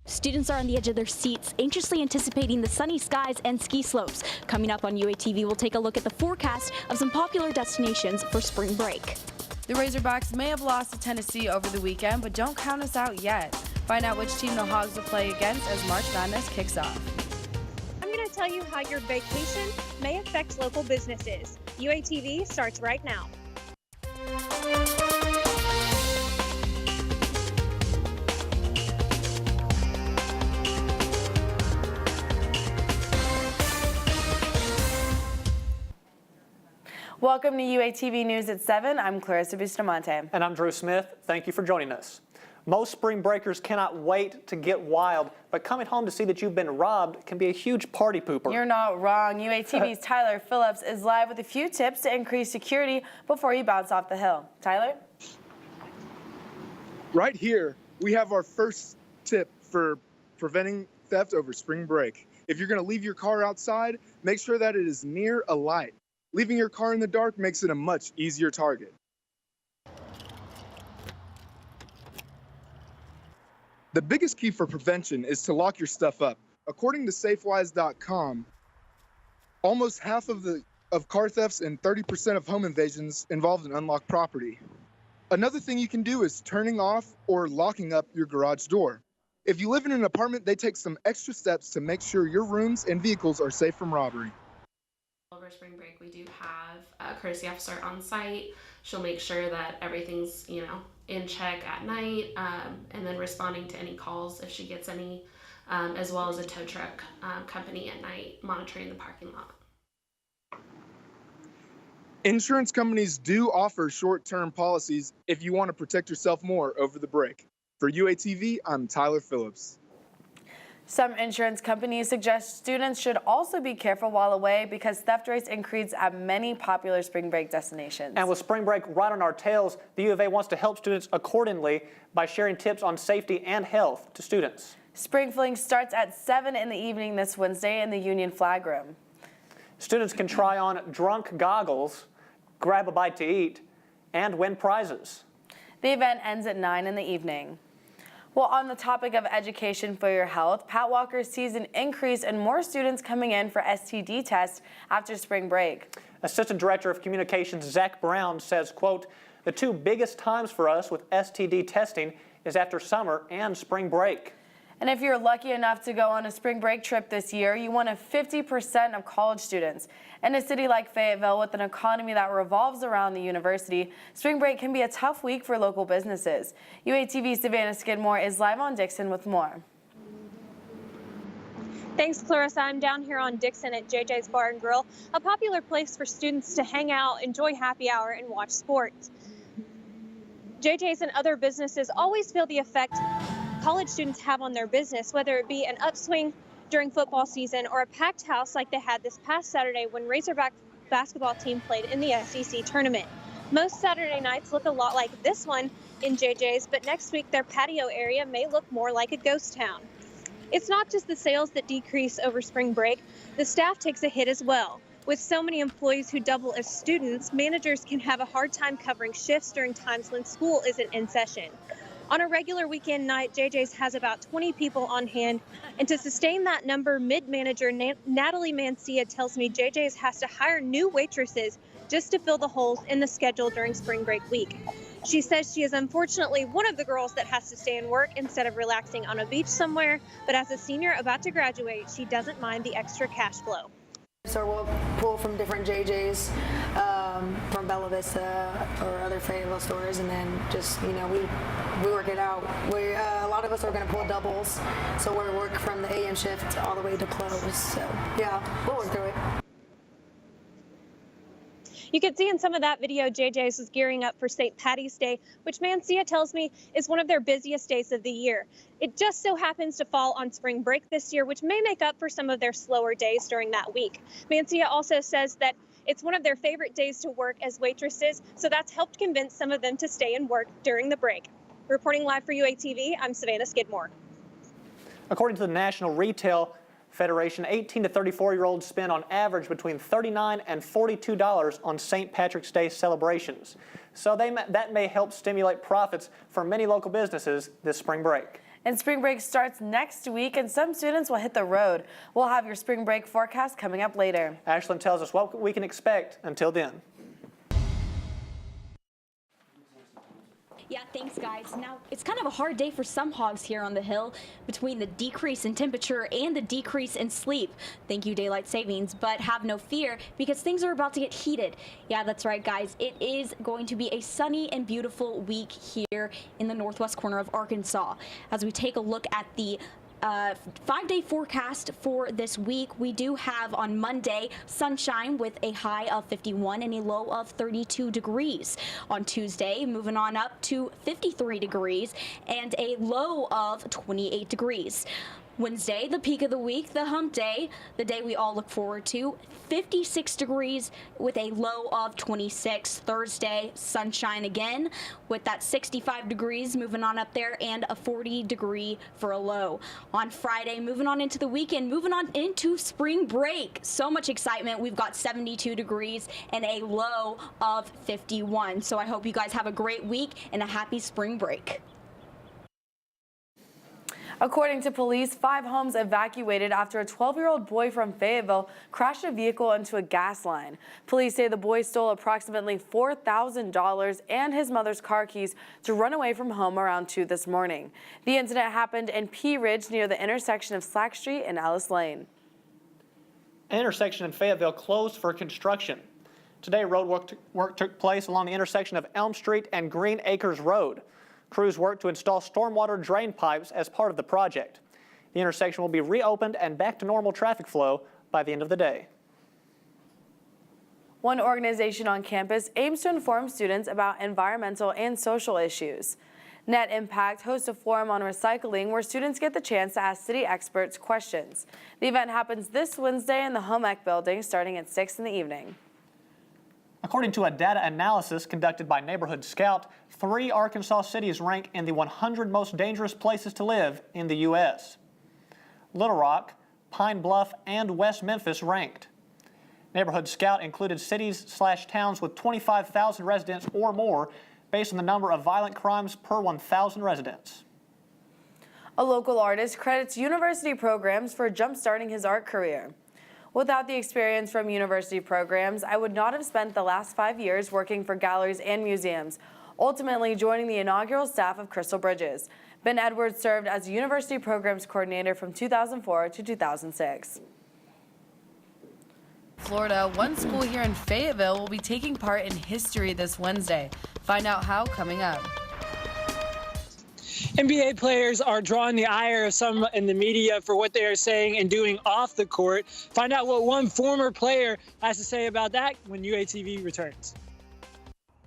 Students are on the edge of their seats, anxiously anticipating the sunny skies and ski slopes. Coming up on UATV, we'll take a look at the forecast of some popular destinations for spring break. The Razorbacks may have lost to Tennessee over the weekend, but don't count us out yet. Find out which team the Hogs will play against as March Madness kicks off. I'm going to tell you how your vacation may affect local businesses. UATV starts right now. Welcome to UATV News at 7. I'm Clarissa Bustamante. And I'm Drew Smith. Thank you for joining us. Most spring breakers cannot wait to get wild, but coming home to see that you've been robbed can be a huge party pooper. You're not wrong. UATV's Tyler Phillips is live with a few tips to increase security before you bounce off the hill. Tyler? Right here, we have our first tip for preventing theft over spring break. If you're going to leave your car outside, make sure that it is near a light. Leaving your car in the dark makes it a much easier target. The biggest key for prevention is to lock your stuff up. According to Safewise.com, almost half of car thefts and 30% of home invasions involved in unlocked property. Another thing you can do is turning off or locking up your garage door. If you live in an apartment, they take some extra steps to make sure your rooms and vehicles are safe from robbery. Over spring break, we do have a courtesy officer on site. She'll make sure that everything's, in check at night, and then responding to any calls if she gets any, as well as a tow truck company at night monitoring the parking lot. Insurance companies do offer short-term policies if you want to protect yourself more over the break. For UATV, I'm Tyler Phillips. Some insurance companies suggest students should also be careful while away because theft rates increase at many popular spring break destinations. And with spring break right on our tails, the U of A wants to help students accordingly by sharing tips on safety and health to students. Spring Fling starts at 7 in the evening this Wednesday in the Union Flag Room. Students can try on drunk goggles, grab a bite to eat, and win prizes. The event ends at 9 in the evening. Well, on the topic of education for your health, Pat Walker sees an increase in more students coming in for STD tests after spring break. Assistant Director of Communications Zach Brown says, quote, "The two biggest times for us with STD testing is after summer and spring break." And if you're lucky enough to go on a spring break trip this year, you won a 50% of college students. In a city like Fayetteville with an economy that revolves around the university, spring break can be a tough week for local businesses. UATV's Savannah Skidmore is live on Dixon with more. Thanks, Clarissa. I'm down here on Dixon at JJ's Bar and Grill, a popular place for students to hang out, enjoy happy hour, and watch sports. JJ's and other businesses always feel the effect college students have on their business, whether it be an upswing during football season or a packed house like they had this past Saturday when Razorback basketball team played in the SEC tournament. Most Saturday nights look a lot like this one in JJ's, but next week their patio area may look more like a ghost town. It's not just the sales that decrease over spring break, the staff takes a hit as well. With so many employees who double as students, managers can have a hard time covering shifts during times when school isn't in session. On a regular weekend night, JJ's has about 20 people on hand, and to sustain that number, mid-manager Natalie Mancia tells me JJ's has to hire new waitresses just to fill the holes in the schedule during spring break week. She says she is unfortunately one of the girls that has to stay and work instead of relaxing on a beach somewhere, but as a senior about to graduate, she doesn't mind the extra cash flow. So we'll pull from different JJ's, from Bella Vista or other Fayetteville stores, and then just, we work it out. A lot of us are going to pull doubles, so we'll work from the AM shift all the way to close. So yeah, we'll work through it. You can see in some of that video, JJ's is gearing up for St. Patty's Day, which Mancia tells me is one of their busiest days of the year. It just so happens to fall on spring break this year, which may make up for some of their slower days during that week. Mancia also says that it's one of their favorite days to work as waitresses, so that's helped convince some of them to stay and work during the break. Reporting live for UATV, I'm Savannah Skidmore. According to the National Retail Federation 18 to 34-year-olds spend on average between $39 and $42 on St. Patrick's Day celebrations. So that may help stimulate profits for many local businesses this spring break. And spring break starts next week, and some students will hit the road. We'll have your spring break forecast coming up later. Ashlyn tells us what we can expect until then. Yeah, thanks, guys. Now, it's kind of a hard day for some hogs here on the hill between the decrease in temperature and the decrease in sleep. Thank you, daylight savings, but have no fear because things are about to get heated. Yeah, that's right, guys. It is going to be a sunny and beautiful week here in the northwest corner of Arkansas. As we take a look at the 5-day forecast for this week, we do have on Monday sunshine with a high of 51 and a low of 32 degrees. On Tuesday, moving on up to 53 degrees and a low of 28 degrees. Wednesday, the peak of the week, the hump day, the day we all look forward to, 56 degrees with a low of 26. Thursday, sunshine again with that 65 degrees moving on up there and a 40 degree for a low. On Friday, moving on into the weekend, moving on into spring break. So much excitement. We've got 72 degrees and a low of 51. So I hope you guys have a great week and a happy spring break. According to police, 5 homes evacuated after a 12-year-old boy from Fayetteville crashed a vehicle into a gas line. Police say the boy stole approximately $4,000 and his mother's car keys to run away from home around 2 this morning. The incident happened in Pea Ridge near the intersection of Slack Street and Ellis Lane. An intersection in Fayetteville closed for construction. Today, road work took place along the intersection of Elm Street and Green Acres Road. Crews worked to install stormwater drain pipes as part of the project. The intersection will be reopened and back to normal traffic flow by the end of the day. One organization on campus aims to inform students about environmental and social issues. Net Impact hosts a forum on recycling where students get the chance to ask city experts questions. The event happens this Wednesday in the Home Ec building starting at 6 in the evening. According to a data analysis conducted by Neighborhood Scout, 3 Arkansas cities rank in the 100 most dangerous places to live in the U.S. Little Rock, Pine Bluff, and West Memphis ranked. Neighborhood Scout included cities/towns with 25,000 residents or more based on the number of violent crimes per 1,000 residents. A local artist credits university programs for jump-starting his art career. Without the experience from university programs, I would not have spent the last 5 years working for galleries and museums, ultimately joining the inaugural staff of Crystal Bridges. Ben Edwards served as a university programs coordinator from 2004 to 2006. Florida, one school here in Fayetteville will be taking part in history this Wednesday. Find out how coming up. NBA players are drawing the ire of some in the media for what they are saying and doing off the court. Find out what one former player has to say about that when UATV returns.